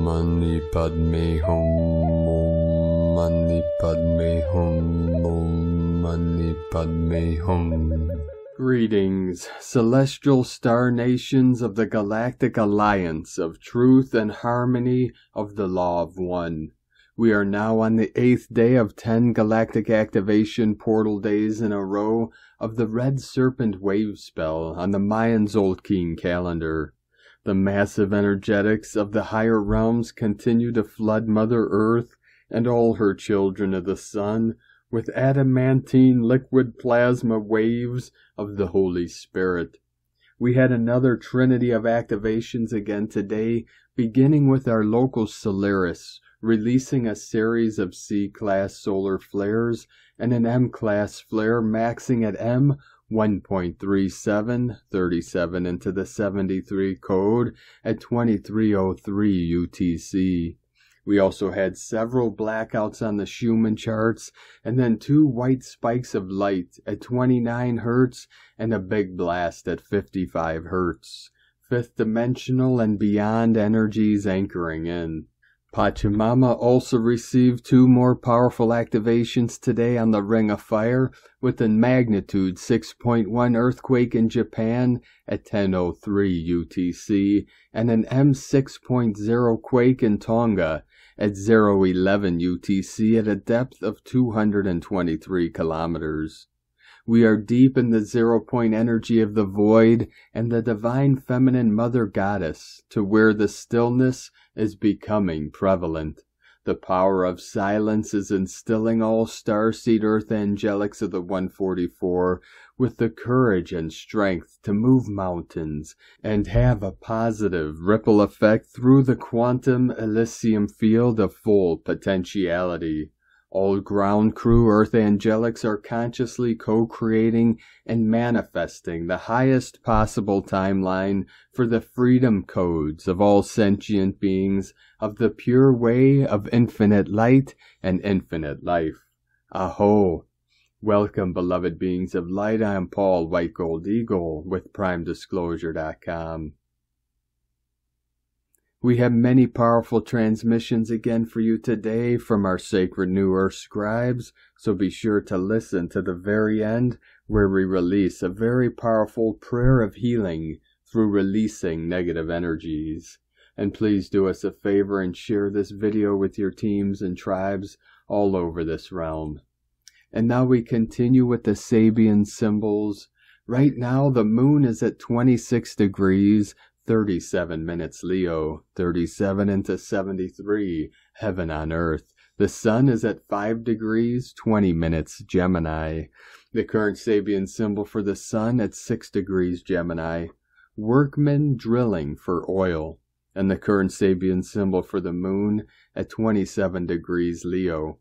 Mani Padme Hum, Om Mani Padme Hum, Om Mani Padme Hum. Greetings, celestial star nations of the Galactic Alliance of Truth and Harmony of the Law of One. We are now on the 8th day of 10 galactic activation portal days in a row of the Red Serpent wave spell on the Mayan Zolkeen calendar. The massive energetics of the higher realms continue to flood Mother Earth and all her children of the sun with adamantine liquid plasma waves of the Holy Spirit. We had another trinity of activations again today, beginning with our local Solaris, releasing a series of C-class solar flares and an M-class flare maxing at M 1.37, 37 into the 73 code at 2303 UTC. We also had several blackouts on the Schumann charts, and then 2 white spikes of light at 29 Hz and a big blast at 55 Hz. Fifth dimensional and beyond energies anchoring in. Pachamama also received 2 more powerful activations today on the Ring of Fire with a magnitude 6.1 earthquake in Japan at 10:03 UTC and an M6.0 quake in Tonga at 0:11 UTC at a depth of 223 kilometers. We are deep in the 0-point energy of the void and the divine feminine mother goddess, to where the stillness is becoming prevalent. The power of silence is instilling all starseed earth angelics of the 144 with the courage and strength to move mountains and have a positive ripple effect through the quantum elysium field of full potentiality. All ground crew earth angelics are consciously co-creating and manifesting the highest possible timeline for the freedom codes of all sentient beings of the pure way of infinite light and infinite life. Aho! Welcome, beloved beings of light. I am Paul White Gold Eagle with PrimeDisclosure.com. We have many powerful transmissions again for you today from our sacred New Earth scribes, so be sure to listen to the very end where we release a very powerful prayer of healing through releasing negative energies. And please do us a favor and share this video with your teams and tribes all over this realm. And now we continue with the Sabian symbols. Right now the moon is at 26 degrees, 37 minutes Leo, 37 into 73, heaven on earth. The sun is at 5 degrees, 20 minutes Gemini. The current Sabian symbol for the sun at 6 degrees Gemini. Workmen drilling for oil. And the current Sabian symbol for the moon at 27 degrees Leo.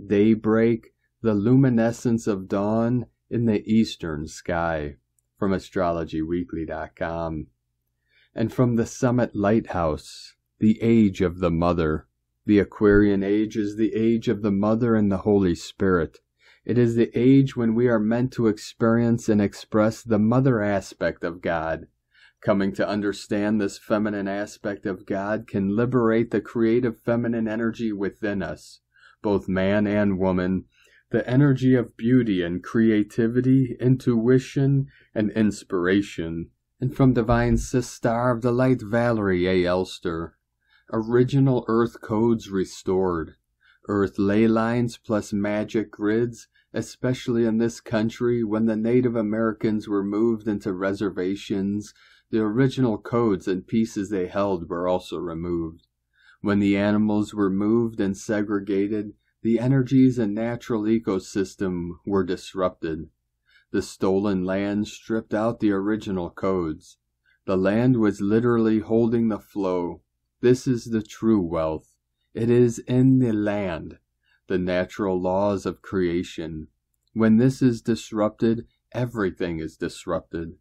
Daybreak, the luminescence of dawn in the eastern sky. From astrologyweekly.com. And from the Summit Lighthouse, the age of the Mother. The Aquarian age is the age of the Mother and the Holy Spirit. It is the age when we are meant to experience and express the Mother aspect of God. Coming to understand this feminine aspect of God can liberate the creative feminine energy within us, both man and woman, the energy of beauty and creativity, intuition, and inspiration. And from Divine Sister of the Light, Valerie A. Elster. Original Earth codes restored. Earth ley lines plus magic grids, especially in this country when the Native Americans were moved into reservations. The original codes and pieces they held were also removed. When the animals were moved and segregated, the energies and natural ecosystem were disrupted. The stolen land stripped out the original codes. The land was literally holding the flow. This is the true wealth. It is in the land, the natural laws of creation. When this is disrupted, everything is disrupted.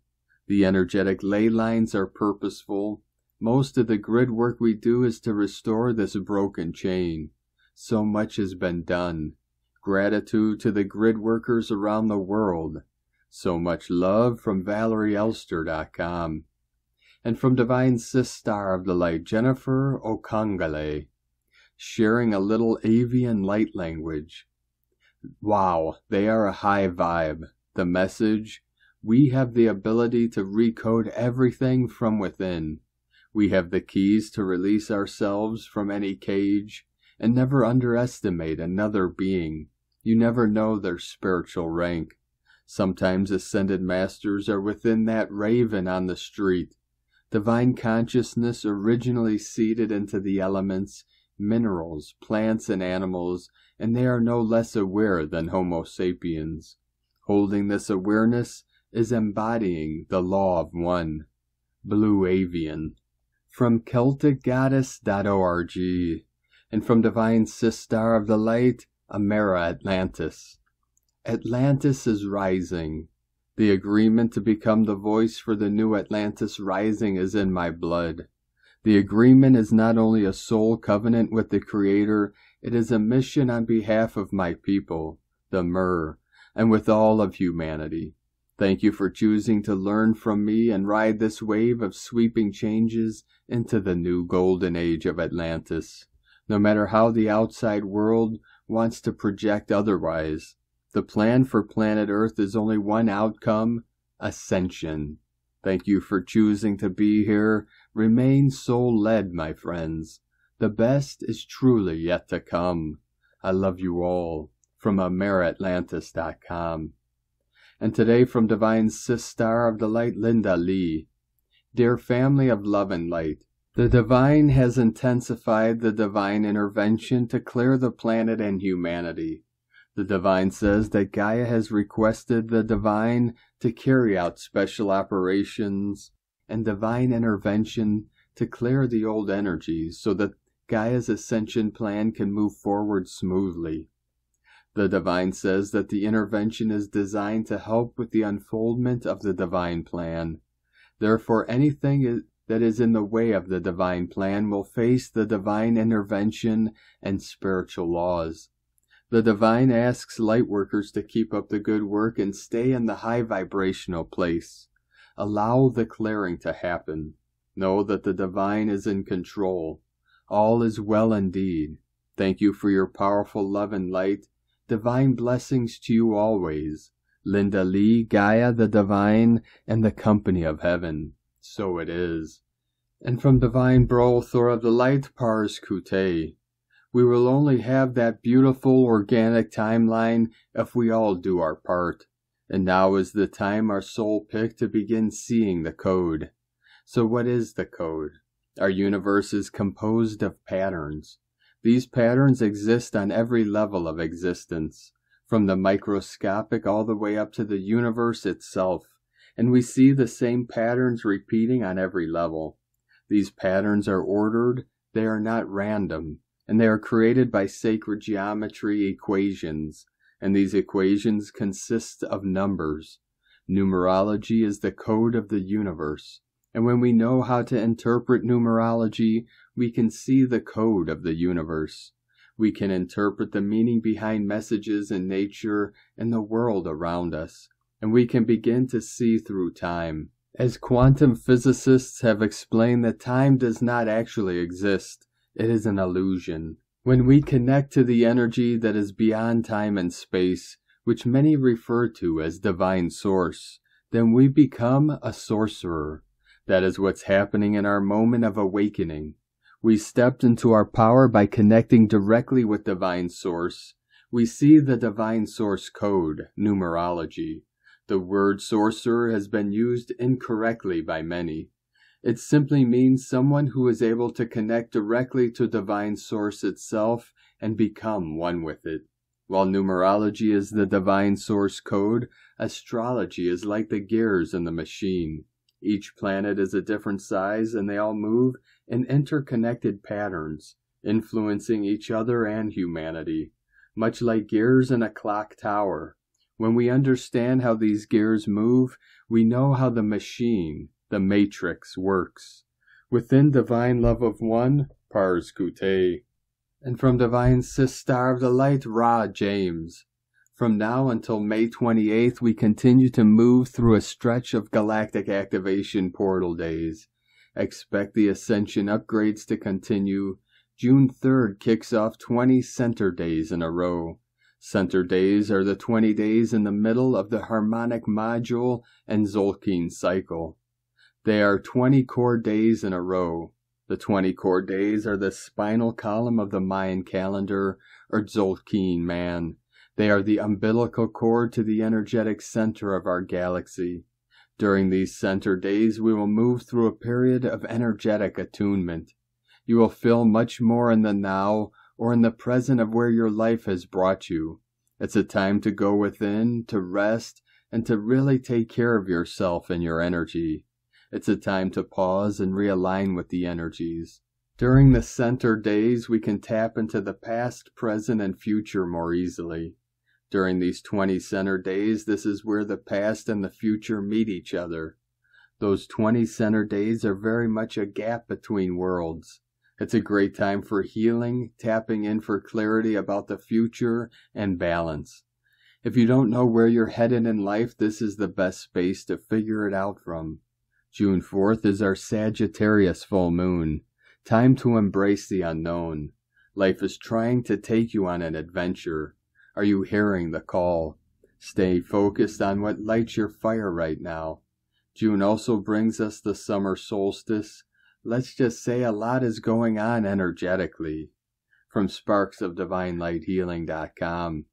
The energetic ley lines are purposeful. Most of the grid work we do is to restore this broken chain. So much has been done. Gratitude to the grid workers around the world. So much love from ValerieElster.com. And from Divine Sis Star of the Light, Jennifer Okangale, sharing a little Avian light language. Wow, they are a high vibe. The message: we have the ability to recode everything from within. We have the keys to release ourselves from any cage, and never underestimate another being. You never know their spiritual rank. Sometimes ascended masters are within that raven on the street. Divine consciousness originally seeded into the elements, minerals, plants, and animals, and they are no less aware than Homo sapiens. Holding this awareness is embodying the law of one. Blue Avian. From CelticGoddess.org, and from Divine Sis Star of the Light, Amera Atlantis. Atlantis is rising. The agreement to become the voice for the new Atlantis rising is in my blood. The agreement is not only a soul covenant with the Creator, it is a mission on behalf of my people, the Mer, and with all of humanity. Thank you for choosing to learn from me and ride this wave of sweeping changes into the new golden age of Atlantis. No matter how the outside world wants to project otherwise, the plan for planet Earth is only one outcome: ascension. Thank you for choosing to be here. Remain soul-led, my friends. The best is truly yet to come. I love you all. From AmeriAtlantis.com. And today from Divine Sis Star of the Light, Linda Lee. Dear family of love and light, the Divine has intensified the Divine intervention to clear the planet and humanity. The Divine says that Gaia has requested the Divine to carry out special operations and Divine intervention to clear the old energies so that Gaia's ascension plan can move forward smoothly. The Divine says that the intervention is designed to help with the unfoldment of the Divine plan. Therefore, anything that is in the way of the Divine plan will face the Divine intervention and spiritual laws. The Divine asks lightworkers to keep up the good work and stay in the high vibrational place. Allow the clearing to happen. Know that the Divine is in control. All is well indeed. Thank you for your powerful love and light. Divine blessings to you always. Linda Lee, Gaia the Divine, and the company of heaven. So it is. And from Divine Bro Thor of the Light, Pars Kute. We will only have that beautiful organic timeline if we all do our part. And now is the time our soul picked to begin seeing the code. So what is the code? Our universe is composed of patterns. These patterns exist on every level of existence, from the microscopic all the way up to the universe itself, and we see the same patterns repeating on every level. These patterns are ordered, they are not random, and they are created by sacred geometry equations, and these equations consist of numbers. Numerology is the code of the universe, and when we know how to interpret numerology, we can see the code of the universe. We can interpret the meaning behind messages in nature and the world around us, and we can begin to see through time. As quantum physicists have explained, that time does not actually exist. It is an illusion. When we connect to the energy that is beyond time and space, which many refer to as divine source, then we become a sorcerer. That is what's happening in our moment of awakening. We stepped into our power by connecting directly with divine source. We see the divine source code, numerology. The word sorcerer has been used incorrectly by many. It simply means someone who is able to connect directly to divine source itself and become one with it. While numerology is the divine source code, astrology is like the gears in the machine. Each planet is a different size and they all move in interconnected patterns, influencing each other and humanity, much like gears in a clock tower. When we understand how these gears move, we know how the machine, the matrix, works. Within divine love of one, Pars Kute. And from Divine Sis Star of the Light, Ra James. From now until May 28th, we continue to move through a stretch of galactic activation portal days. Expect the ascension upgrades to continue. June 3rd kicks off 20 center days in a row. Center days are the 20 days in the middle of the harmonic module and Zolkine cycle. They are 20 core days in a row. The 20 core days are the spinal column of the Mayan calendar, or Zolkine man. They are the umbilical cord to the energetic center of our galaxy. During these center days, we will move through a period of energetic attunement. You will feel much more in the now, or in the present of where your life has brought you. It's a time to go within, to rest, and to really take care of yourself and your energy. It's a time to pause and realign with the energies. During the center days, we can tap into the past, present, and future more easily. During these 20 center days, this is where the past and the future meet each other. Those 20 center days are very much a gap between worlds. It's a great time for healing, tapping in for clarity about the future, and balance. If you don't know where you're headed in life, this is the best space to figure it out from. June 4th is our Sagittarius full moon. Time to embrace the unknown. Life is trying to take you on an adventure. Are you hearing the call? Stay focused on what lights your fire right now. June also brings us the summer solstice. Let's just say a lot is going on energetically. From sparksofdivinelighealing.com.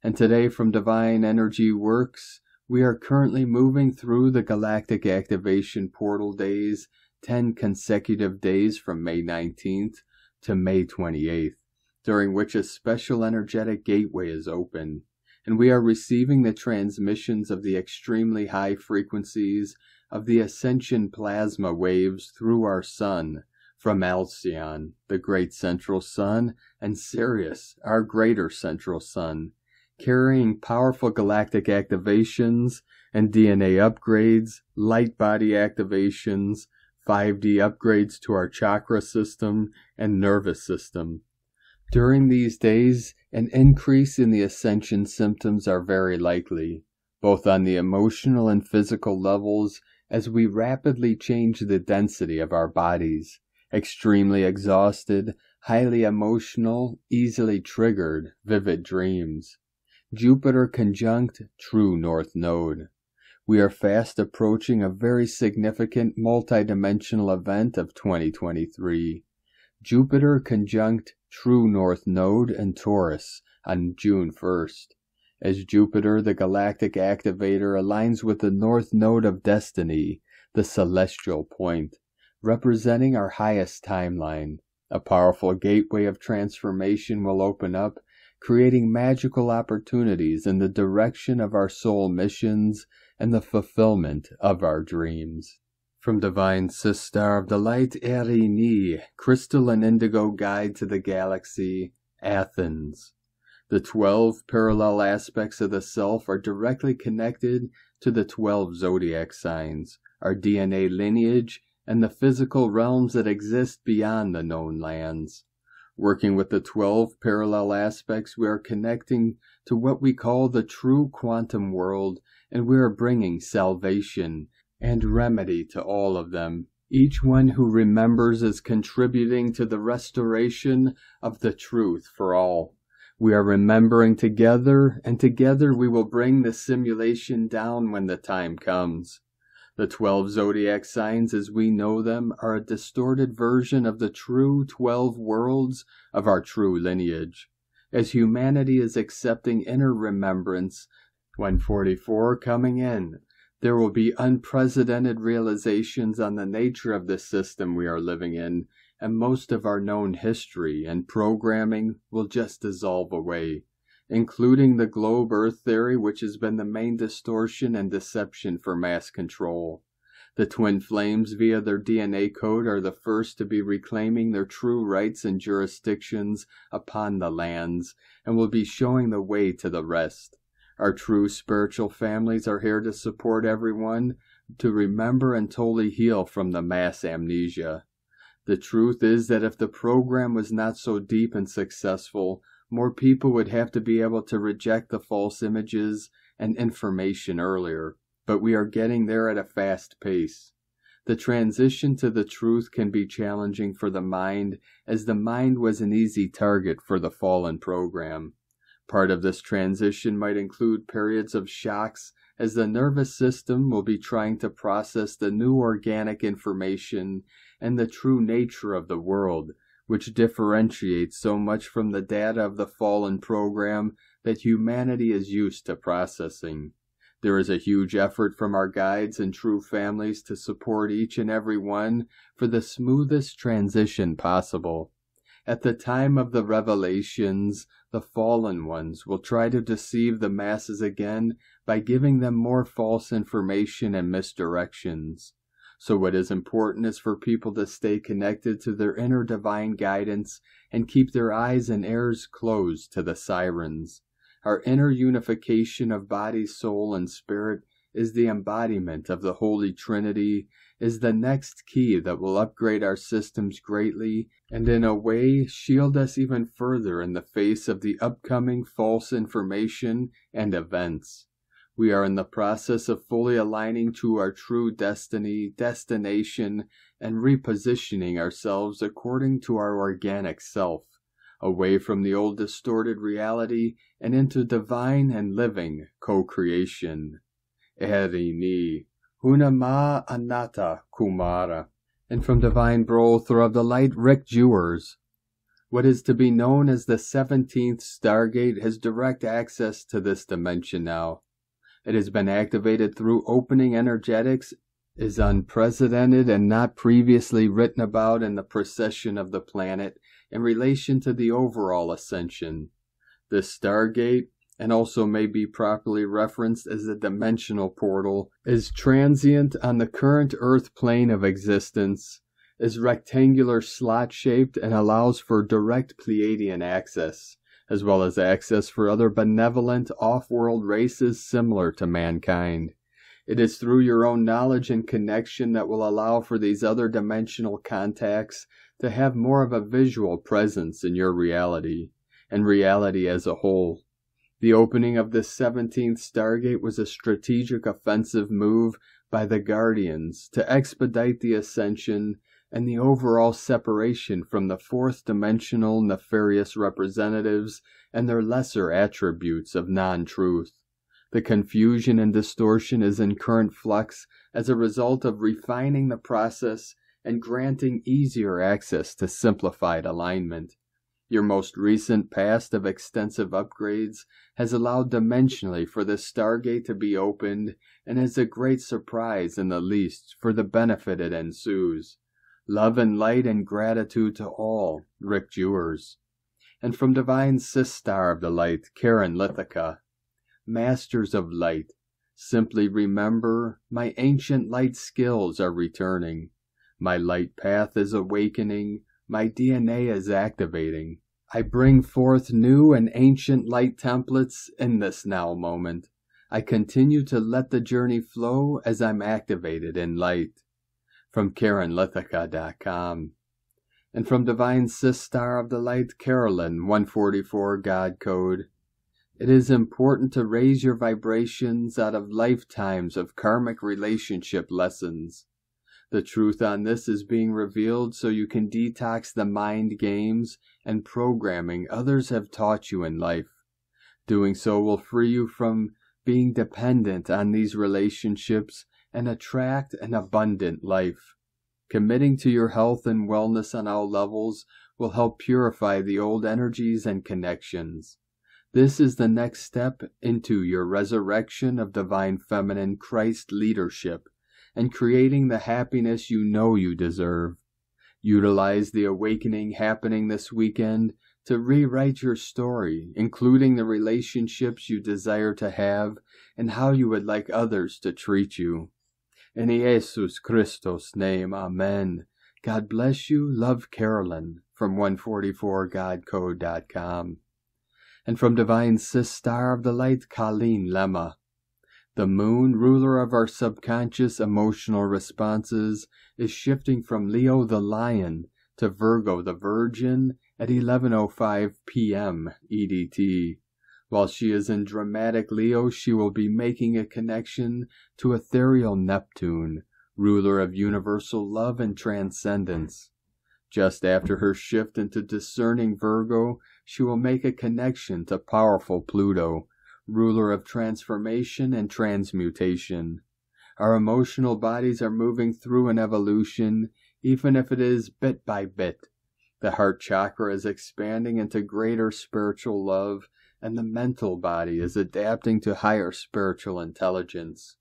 And today from Divine Energy Works, we are currently moving through the Galactic Activation Portal days, 10 consecutive days from May 19th to May 28th. During which a special energetic gateway is open, and we are receiving the transmissions of the extremely high frequencies of the ascension plasma waves through our sun, from Alcyon, the great central sun, and Sirius, our greater central sun, carrying powerful galactic activations and DNA upgrades, light body activations, 5D upgrades to our chakra system and nervous system. During these days, an increase in the ascension symptoms are very likely, both on the emotional and physical levels, as we rapidly change the density of our bodies. Extremely exhausted, highly emotional, easily triggered, vivid dreams. Jupiter conjunct true North Node. We are fast approaching a very significant multidimensional event of 2023. Jupiter conjunct true North Node and Taurus on June 1st. As Jupiter, the galactic activator, aligns with the North Node of Destiny, the celestial point, representing our highest timeline, a powerful gateway of transformation will open up, creating magical opportunities in the direction of our soul missions and the fulfillment of our dreams. From Divine Sister of the Light, Erini, Crystal and Indigo Guide to the Galaxy, Athens. The 12 parallel aspects of the self are directly connected to the 12 zodiac signs, our DNA lineage, and the physical realms that exist beyond the known lands. Working with the 12 parallel aspects, we are connecting to what we call the true quantum world, and we are bringing salvation and remedy to all of them. Each one who remembers is contributing to the restoration of the truth for all. We are remembering together, and together we will bring the simulation down when the time comes. The 12 zodiac signs as we know them are a distorted version of the true 12 worlds of our true lineage. As humanity is accepting inner remembrance, 144 coming in, there will be unprecedented realizations on the nature of the system we are living in, and most of our known history and programming will just dissolve away, including the globe Earth theory, which has been the main distortion and deception for mass control. The twin flames via their DNA code are the first to be reclaiming their true rights and jurisdictions upon the lands, and will be showing the way to the rest. Our true spiritual families are here to support everyone to remember and totally heal from the mass amnesia. The truth is that if the program was not so deep and successful, more people would have to be able to reject the false images and information earlier, but we are getting there at a fast pace. The transition to the truth can be challenging for the mind, as the mind was an easy target for the fallen program. Part of this transition might include periods of shocks, as the nervous system will be trying to process the new organic information and the true nature of the world, which differentiates so much from the data of the fallen program that humanity is used to processing. There is a huge effort from our guides and true families to support each and every one for the smoothest transition possible. At the time of the revelations, the fallen ones will try to deceive the masses again by giving them more false information and misdirections. So what is important is for people to stay connected to their inner divine guidance and keep their eyes and ears closed to the sirens. Our inner unification of body, soul, and spirit is the embodiment of the Holy Trinity, is the next key that will upgrade our systems greatly and in a way shield us even further in the face of the upcoming false information and events. We are in the process of fully aligning to our true destiny, destination, and repositioning ourselves according to our organic self, away from the old distorted reality and into divine and living co-creation. Erini, Hunama Anatta Kumara. And from Divine Brother of the Light, Rick Jewers. What is to be known as the 17th Stargate has direct access to this dimension now. It has been activated through opening energetics, is unprecedented and not previously written about in the precession of the planet in relation to the overall ascension. This Stargate, and also may be properly referenced as a dimensional portal, is transient on the current Earth plane of existence, is rectangular slot-shaped and allows for direct Pleiadian access, as well as access for other benevolent off-world races similar to mankind. It is through your own knowledge and connection that will allow for these other dimensional contacts to have more of a visual presence in your reality, and reality as a whole. The opening of this 17th Stargate was a strategic offensive move by the Guardians to expedite the ascension and the overall separation from the fourth-dimensional nefarious representatives and their lesser attributes of non-truth. The confusion and distortion is in current flux as a result of refining the process and granting easier access to simplified alignment. Your most recent past of extensive upgrades has allowed dimensionally for this Stargate to be opened and is a great surprise in the least for the benefit it ensues. Love and light and gratitude to all, Rick Jewers. And from Divine Sistar of the Light, Karen Lithica. Masters of Light, simply remember, my ancient light skills are returning. My light path is awakening. My DNA is activating. I bring forth new and ancient light templates in this now moment. I continue to let the journey flow as I'm activated in light. From KarenLithica.com. And from Divine Sistar of the Light, Carolyn, 144 God Code. It is important to raise your vibrations out of lifetimes of karmic relationship lessons. The truth on this is being revealed so you can detox the mind games and programming others have taught you in life. Doing so will free you from being dependent on these relationships and attract an abundant life. Committing to your health and wellness on all levels will help purify the old energies and connections. This is the next step into your resurrection of divine feminine Christ leadership and creating the happiness you know you deserve. Utilize the awakening happening this weekend to rewrite your story, including the relationships you desire to have and how you would like others to treat you. In Jesus Christos' name, Amen. God bless you. Love, Carolyn, from 144godcode.com. And from Divine Sistar of the Light, Colleen Lemma. The moon, ruler of our subconscious emotional responses, is shifting from Leo the Lion to Virgo the Virgin at 11:05 p.m. EDT. While she is in dramatic Leo, she will be making a connection to ethereal Neptune, ruler of universal love and transcendence. Just after her shift into discerning Virgo, she will make a connection to powerful Pluto, ruler of transformation and transmutation. Our emotional bodies are moving through an evolution, even if it is bit by bit. The heart chakra is expanding into greater spiritual love, and the mental body is adapting to higher spiritual intelligence.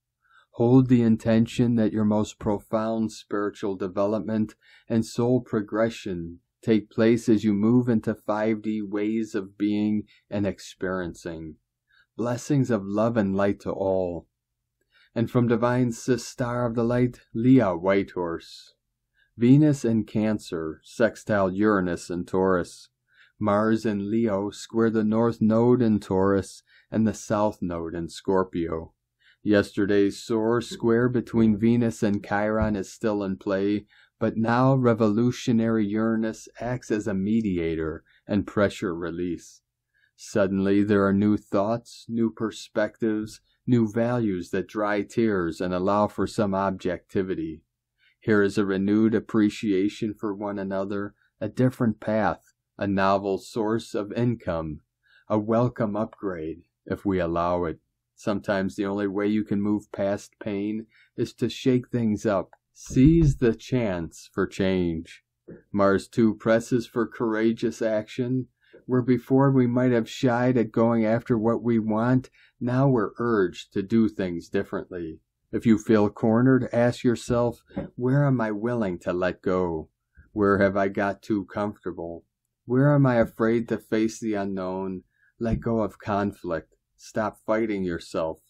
Hold the intention that your most profound spiritual development and soul progression take place as you move into 5D ways of being and experiencing. Blessings of love and light to all. And from Divine Sis Star of the Light, Leah Whitehorse. Venus in Cancer, sextile Uranus in Taurus. Mars in Leo square the North Node in Taurus and the South Node in Scorpio. Yesterday's sore square between Venus and Chiron is still in play, but now revolutionary Uranus acts as a mediator and pressure release. Suddenly there are new thoughts, new perspectives, new values that dry tears and allow for some objectivity. Here is a renewed appreciation for one another, a different path, a novel source of income, a welcome upgrade, if we allow it. Sometimes the only way you can move past pain is to shake things up. Seize the chance for change. Mars 2 presses for courageous action. Where before we might have shied at going after what we want, now we're urged to do things differently. If you feel cornered, ask yourself, where am I willing to let go? Where have I got too comfortable? Where am I afraid to face the unknown? Let go of conflict. Stop fighting yourself.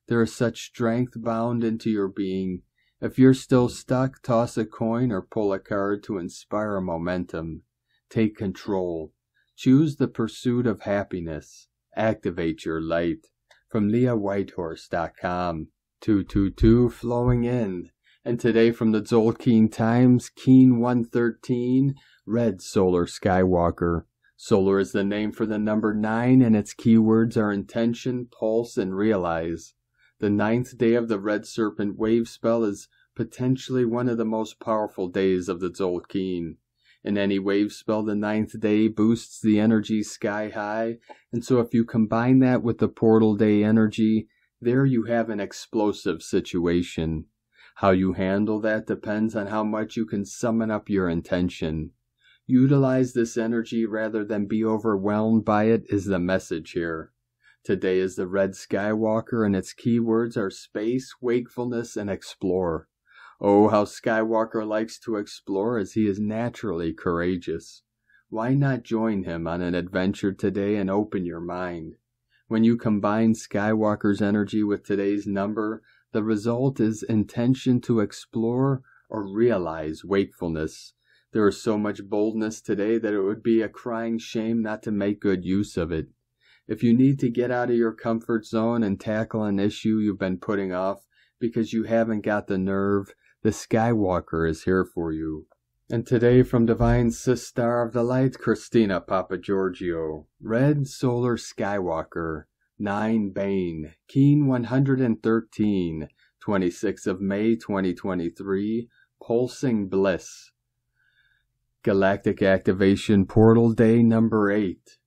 There is such strength bound into your being. If you're still stuck, toss a coin or pull a card to inspire momentum. Take control. Choose the pursuit of happiness. Activate your light. From LeahWhitehorse.com. 222 flowing in. And today from the Zolkeen Times, Keen 113, Red Solar Skywalker. Solar is the name for the number 9, and its keywords are intention, pulse, and realize. The 9th day of the Red Serpent wave spell is potentially one of the most powerful days of the Zolkeen. In any wave spell, the 9th day boosts the energy sky high, and so if you combine that with the portal day energy, there you have an explosive situation. How you handle that depends on how much you can summon up your intention. Utilize this energy rather than be overwhelmed by it is the message here. Today is the Red Skywalker, and its keywords are space, wakefulness, and explore. Oh, how Skywalker likes to explore, as he is naturally courageous. Why not join him on an adventure today and open your mind? When you combine Skywalker's energy with today's number, the result is intention to explore or realize wakefulness. There is so much boldness today that it would be a crying shame not to make good use of it. If you need to get out of your comfort zone and tackle an issue you've been putting off because you haven't got the nerve, the Skywalker is here for you. And today from Divine Sis Star of the Light, Christina Papagiorgio, Red Solar Skywalker, 9 Bane, Keen 113, 26th of May 2023, Pulsing Bliss. Galactic Activation Portal Day number 8.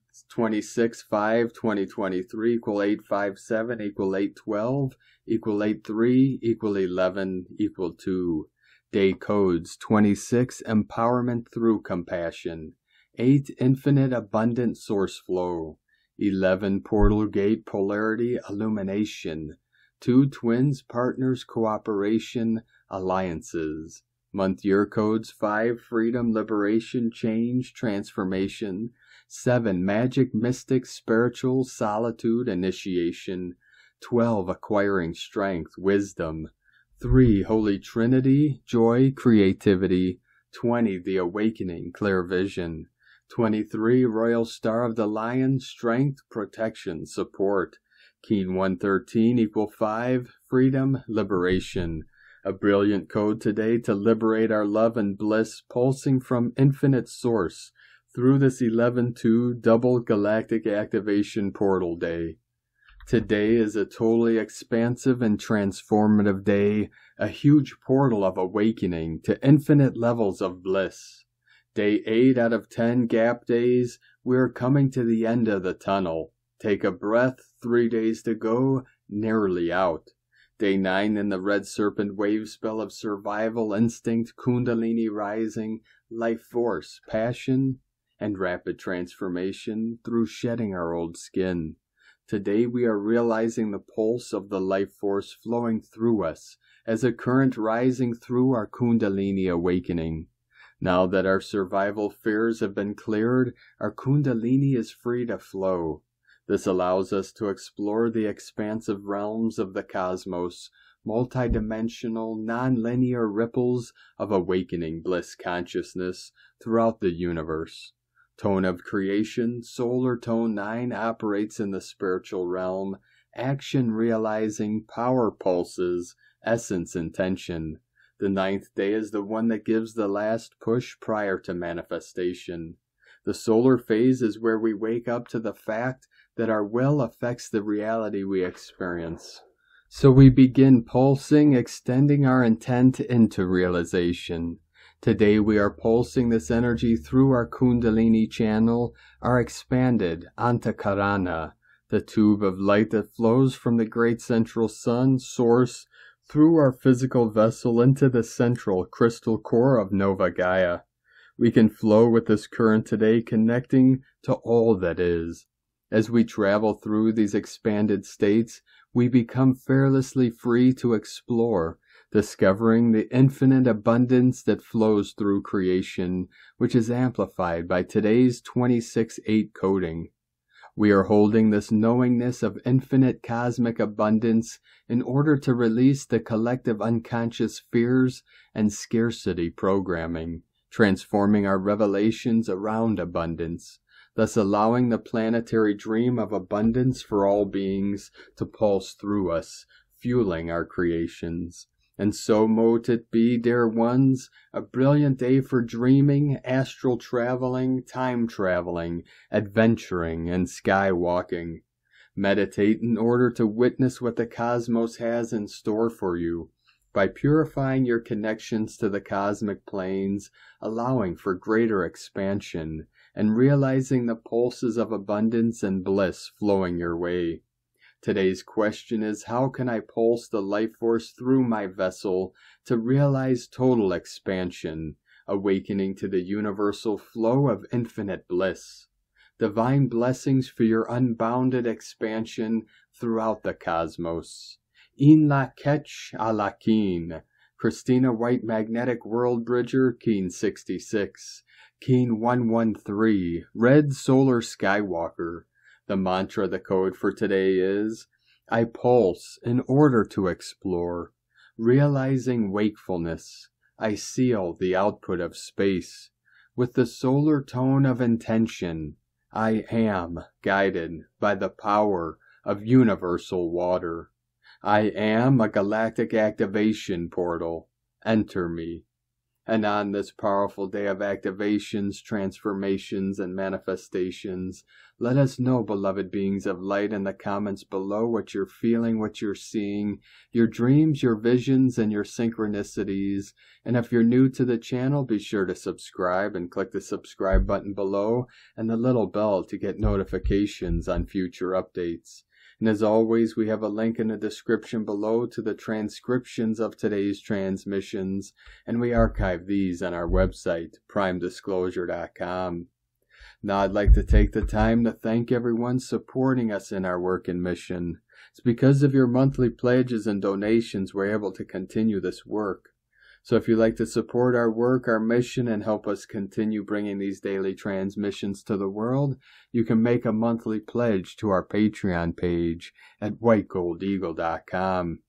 It's 26/5/2023 equal 857 equal 812 equal 83 equal 11 equal 2. Day codes 26 Empowerment through Compassion, 8 Infinite Abundant Source Flow, 11 Portal Gate Polarity Illumination, 2 Twins Partners Cooperation Alliances. Month year codes 5 Freedom, Liberation, Change, Transformation, 7 Magic, Mystic, Spiritual, Solitude, Initiation, 12 Acquiring Strength, Wisdom, 3 Holy Trinity, Joy, Creativity, 20 The Awakening, Clear Vision, 23 Royal Star of the Lion, Strength, Protection, Support, Keen 113 equal 5 Freedom, Liberation. A brilliant code today to liberate our love and bliss pulsing from infinite source through this 11/2 double galactic activation portal day. Today is a totally expansive and transformative day, a huge portal of awakening to infinite levels of bliss. Day 8 out of 10 gap days, we are coming to the end of the tunnel. Take a breath, 3 days to go, nearly out. Day 9 in the red serpent wave spell of survival, instinct, kundalini rising, life force, passion, and rapid transformation through shedding our old skin. Today we are realizing the pulse of the life force flowing through us as a current rising through our kundalini awakening. Now that our survival fears have been cleared, our kundalini is free to flow. This allows us to explore the expansive realms of the cosmos, multidimensional, non-linear ripples of awakening bliss consciousness throughout the universe. Tone of creation, solar tone 9 operates in the spiritual realm, action realizing, power pulses, essence intention. The 9th day is the one that gives the last push prior to manifestation. The solar phase is where we wake up to the fact that our will affects the reality we experience. So we begin pulsing, extending our intent into realization. Today we are pulsing this energy through our kundalini channel, our expanded antakarana, the tube of light that flows from the great central sun source through our physical vessel into the central crystal core of Nova Gaia. We can flow with this current today, connecting to all that is. As we travel through these expanded states, we become fearlessly free to explore, discovering the infinite abundance that flows through creation, which is amplified by today's 26/8 coding. We are holding this knowingness of infinite cosmic abundance in order to release the collective unconscious fears and scarcity programming, transforming our revelations around abundance, thus allowing the planetary dream of abundance for all beings to pulse through us, fueling our creations. And so mote it be, dear ones, a brilliant day for dreaming, astral traveling, time traveling, adventuring, and skywalking. Meditate in order to witness what the cosmos has in store for you, by purifying your connections to the cosmic planes, allowing for greater expansion, and realizing the pulses of abundance and bliss flowing your way. Today's question is, how can I pulse the life force through my vessel to realize total expansion, awakening to the universal flow of infinite bliss? Divine blessings for your unbounded expansion throughout the cosmos. In la ketch a la keen. Christina White Magnetic World Bridger, Keen 66. Keen 113. Red Solar Skywalker. The mantra, the code for today is, I pulse in order to explore. Realizing wakefulness, I seal the output of space. With the solar tone of intention, I am guided by the power of universal water. I am a galactic activation portal. Enter me. And on this powerful day of activations, transformations, and manifestations, let us know, beloved beings of light, in the comments below what you're feeling, what you're seeing, your dreams, your visions, and your synchronicities. And if you're new to the channel, be sure to subscribe and click the subscribe button below and the little bell to get notifications on future updates. And as always, we have a link in the description below to the transcriptions of today's transmissions, and we archive these on our website, primedisclosure.com. Now I'd like to take the time to thank everyone supporting us in our work and mission. It's because of your monthly pledges and donations we're able to continue this work. So if you'd like to support our work, our mission, and help us continue bringing these daily transmissions to the world, you can make a monthly pledge to our Patreon page at whitegoldeagle.com.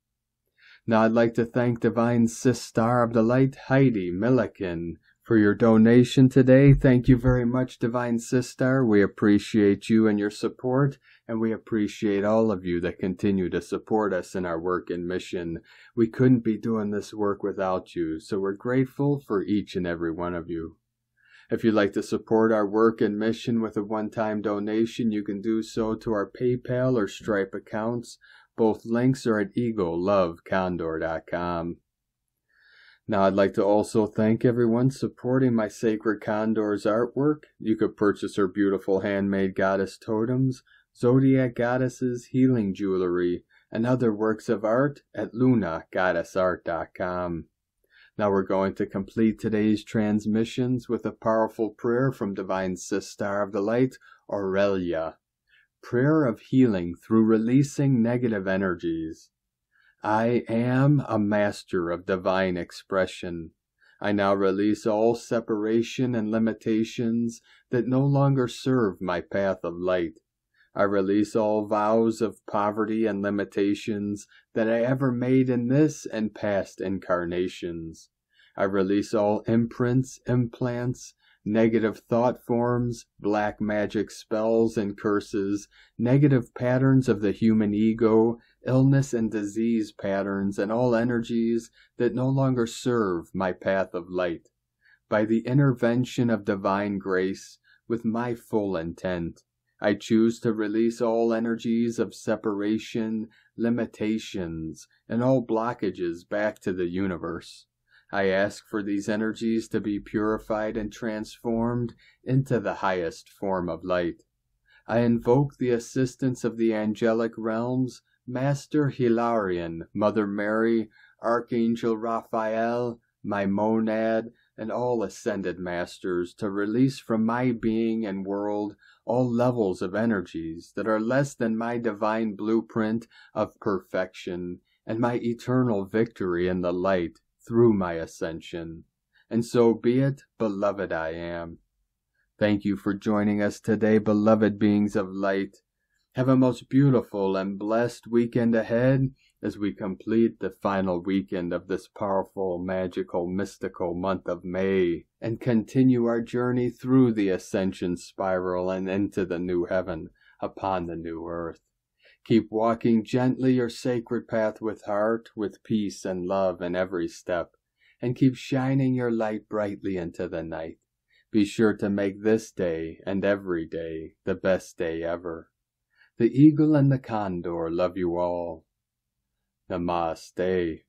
Now I'd like to thank Divine Sis Star of the Light, Heidi Milliken, for your donation today. Thank you very much, Divine Sis Star. We appreciate you and your support, and we appreciate all of you that continue to support us in our work and mission. We couldn't be doing this work without you, so we're grateful for each and every one of you. If you'd like to support our work and mission with a one-time donation, you can do so to our PayPal or Stripe accounts. Both links are at egolovecondor.com. Now, I'd like to also thank everyone supporting my Sacred Condor's artwork. You could purchase her beautiful handmade goddess totems, zodiac goddesses, healing jewelry, and other works of art at lunagoddessart.com. Now we're going to complete today's transmissions with a powerful prayer from Divine Sister of the Light, Aurelia. Prayer of healing through releasing negative energies. I am a master of divine expression. I now release all separation and limitations that no longer serve my path of light. I release all vows of poverty and limitations that I ever made in this and past incarnations. I release all imprints, implants, negative thought forms, black magic spells and curses, negative patterns of the human ego, illness and disease patterns, and all energies that no longer serve my path of light. By the intervention of divine grace, with my full intent, I choose to release all energies of separation, limitations, and all blockages back to the universe. I ask for these energies to be purified and transformed into the highest form of light. I invoke the assistance of the angelic realms, Master Hilarion, Mother Mary, Archangel Raphael, my monad, and all ascended masters to release from my being and world all levels of energies that are less than my divine blueprint of perfection and my eternal victory in the light through my ascension. And so be it, beloved I am. Thank you for joining us today, beloved beings of light. Have a most beautiful and blessed weekend ahead as we complete the final weekend of this powerful, magical, mystical month of May and continue our journey through the ascension spiral and into the new heaven upon the new earth. Keep walking gently your sacred path with heart, with peace and love in every step, and keep shining your light brightly into the night. Be sure to make this day and every day the best day ever. The eagle and the condor love you all. Namaste.